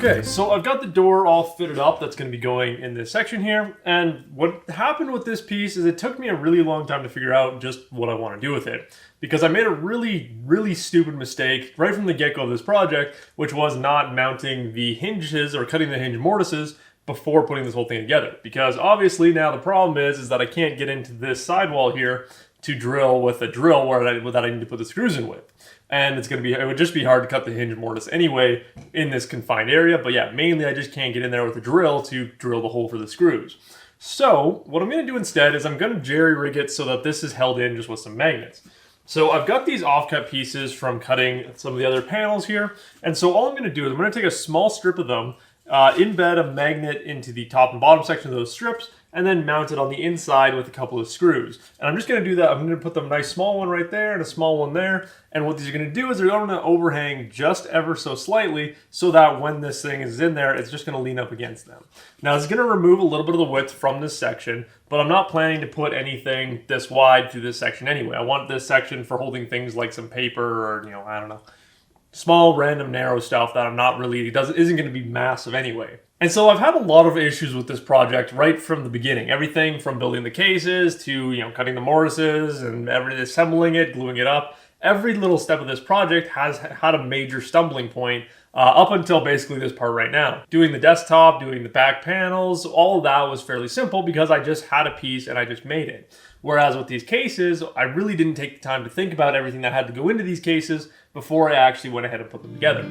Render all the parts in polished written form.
Okay, so I've got the door all fitted up that's going to be going in this section here, and what happened with this piece is it took me a really long time to figure out just what I want to do with it, because I made a really stupid mistake right from the get-go of this project, which was not mounting the hinges or cutting the hinge mortises before putting this whole thing together. Because obviously now the problem is that I can't get into this sidewall here to drill with a drill that I need to put the screws in with. And it would just be hard to cut the hinge mortise anyway in this confined area. But yeah, mainly I just can't get in there with a drill to drill the hole for the screws. So what I'm going to do instead is I'm going to jerry rig it so that this is held in just with some magnets. So I've got these offcut pieces from cutting some of the other panels here. And so all I'm going to do is I'm going to take a small strip of them, embed a magnet into the top and bottom section of those strips, and then mount it on the inside with a couple of screws. And I'm just going to do that. I'm going to put the nice small one right there and a small one there. And what these are going to do is they're going to overhang just ever so slightly so that when this thing is in there, it's just going to lean up against them. Now it's going to remove a little bit of the width from this section, but I'm not planning to put anything this wide through this section anyway. I want this section for holding things like some paper or, I don't know, small, random, narrow stuff that isn't going to be massive anyway. And so I've had a lot of issues with this project right from the beginning. Everything from building the cases to, cutting the mortises and assembling it, gluing it up. Every little step of this project has had a major stumbling point up until basically this part right now. Doing the desktop, doing the back panels, all of that was fairly simple because I just had a piece and I just made it. Whereas with these cases, I really didn't take the time to think about everything that had to go into these cases before I actually went ahead and put them together.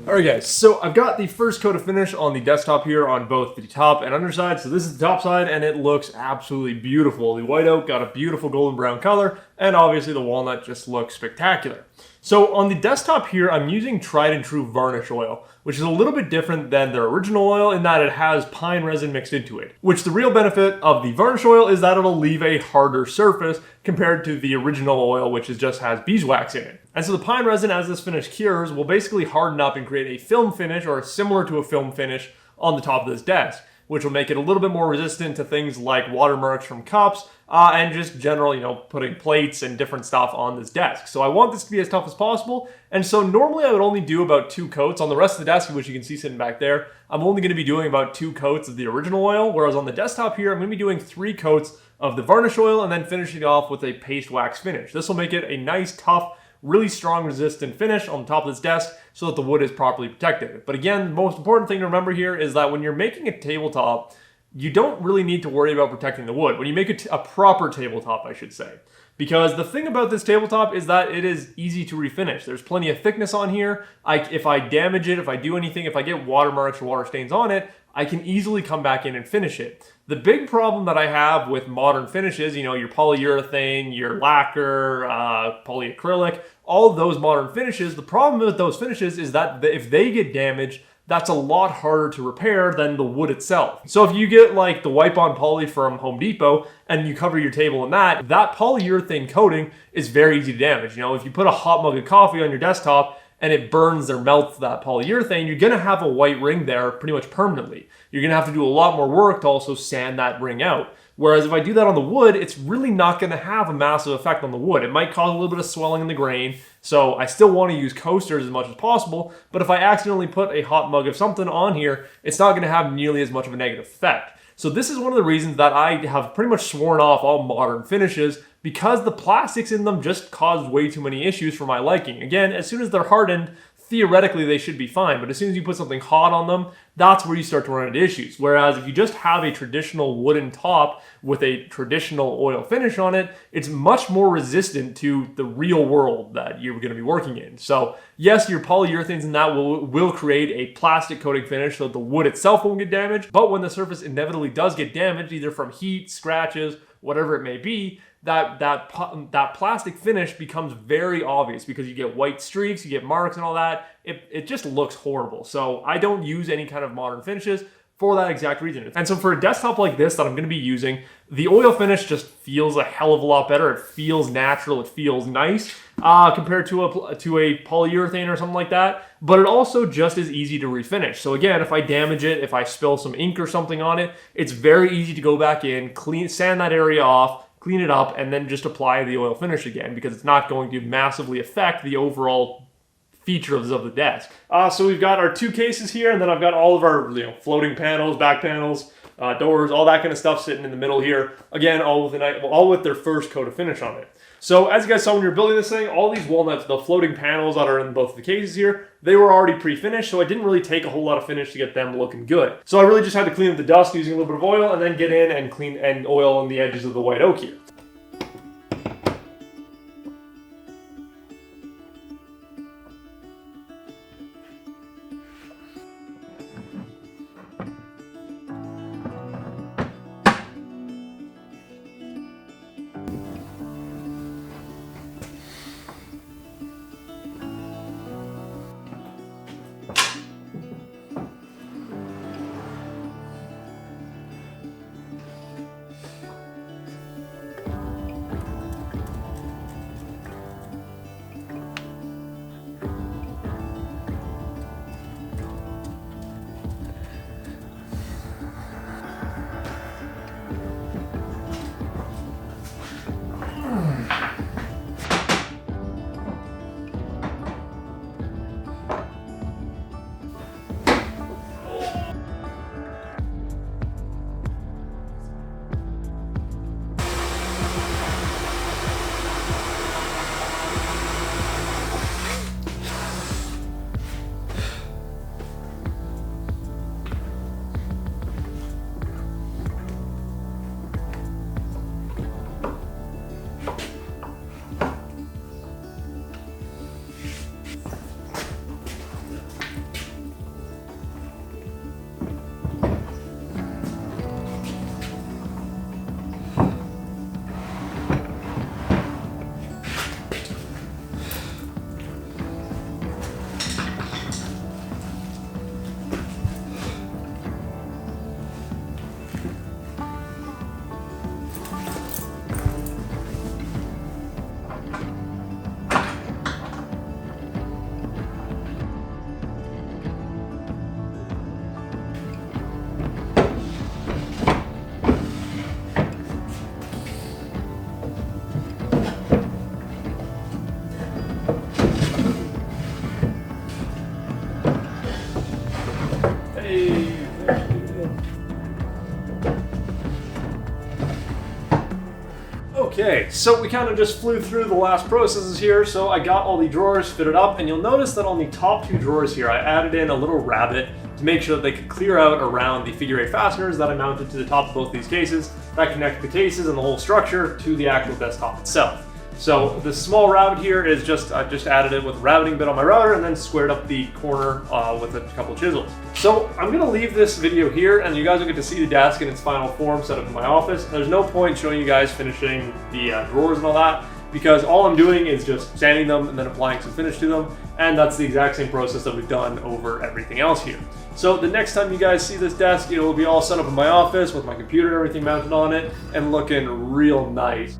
Alright guys, so I've got the first coat of finish on the desktop here on both the top and underside. So this is the top side and it looks absolutely beautiful. The white oak got a beautiful golden brown color and obviously the walnut just looks spectacular. So on the desktop here, I'm using tried and true varnish oil, which is a little bit different than their original oil in that it has pine resin mixed into it. Which the real benefit of the varnish oil is that it'll leave a harder surface compared to the original oil, which just has beeswax in it. And so the pine resin, as this finish cures, will basically harden up and create a film finish, or similar to a film finish, on the top of this desk, which will make it a little bit more resistant to things like watermarks from cups, and just general, putting plates and different stuff on this desk. So I want this to be as tough as possible. And so normally I would only do about 2 coats. On the rest of the desk, which you can see sitting back there, I'm only going to be doing about 2 coats of the original oil, whereas on the desktop here, I'm going to be doing 3 coats of the varnish oil and then finishing it off with a paste wax finish. This will make it a nice, tough, really strong, resistant finish on the top of this desk so that the wood is properly protected. But again, the most important thing to remember here is that when you're making a tabletop, you don't really need to worry about protecting the wood. When you make a proper tabletop, I should say. Because the thing about this tabletop is that it is easy to refinish. There's plenty of thickness on here. If I damage it, if I do anything, if I get watermarks or water stains on it, I can easily come back in and finish it. The big problem that I have with modern finishes, your polyurethane, your lacquer, polyacrylic, all of those modern finishes, the problem with those finishes is that if they get damaged, that's a lot harder to repair than the wood itself. So if you get like the wipe-on poly from Home Depot and you cover your table in that polyurethane coating is very easy to damage. If you put a hot mug of coffee on your desktop and it burns or melts that polyurethane, you're gonna have a white ring there pretty much permanently. You're gonna have to do a lot more work to also sand that ring out. Whereas if I do that on the wood, it's really not going to have a massive effect on the wood. It might cause a little bit of swelling in the grain, so I still want to use coasters as much as possible, but if I accidentally put a hot mug of something on here, it's not going to have nearly as much of a negative effect. So this is one of the reasons that I have pretty much sworn off all modern finishes, because the plastics in them just cause way too many issues for my liking. Again, as soon as they're hardened, theoretically they should be fine, but as soon as you put something hot on them, that's where you start to run into issues. Whereas if you just have a traditional wooden top with a traditional oil finish on it, it's much more resistant to the real world that you're going to be working in. So yes, your polyurethanes in that will create a plastic coating finish so that the wood itself won't get damaged, but when the surface inevitably does get damaged, either from heat, scratches, whatever it may be, that plastic finish becomes very obvious because you get white streaks, you get marks and all that. It just looks horrible. So I don't use any kind of modern finishes for that exact reason. And so for a desktop like this that I'm going to be using, the oil finish just feels a hell of a lot better. It feels natural. It feels nice compared to a polyurethane or something like that. But it also just is easy to refinish. So again, if I damage it, if I spill some ink or something on it, it's very easy to go back in, sand that area off, clean it up, and then just apply the oil finish again, because it's not going to massively affect the overall features of the desk. So we've got our 2 cases here, and then I've got all of our floating panels, back panels, doors, all that kind of stuff sitting in the middle here. Again, all with their first coat of finish on it. So as you guys saw when you're building this thing, all these walnuts, the floating panels that are in both of the cases here, they were already pre-finished, so I didn't really take a whole lot of finish to get them looking good. So I really just had to clean up the dust using a little bit of oil, and then get in and clean and oil on the edges of the white oak here. Okay, so we kind of just flew through the last processes here. So I got all the drawers fitted up, and you'll notice that on the top two drawers here, I added in a little rabbet to make sure that they could clear out around the figure 8 fasteners that I mounted to the top of both these cases that connect the cases and the whole structure to the actual desktop itself. So the small rabbet here is I just added it with a rabbeting bit on my router and then squared up the corner with a couple chisels. So I'm gonna leave this video here, and you guys will get to see the desk in its final form set up in my office. There's no point showing you guys finishing the drawers and all that, because all I'm doing is just sanding them and then applying some finish to them, and that's the exact same process that we've done over everything else here. So the next time you guys see this desk, it will be all set up in my office with my computer and everything mounted on it and looking real nice.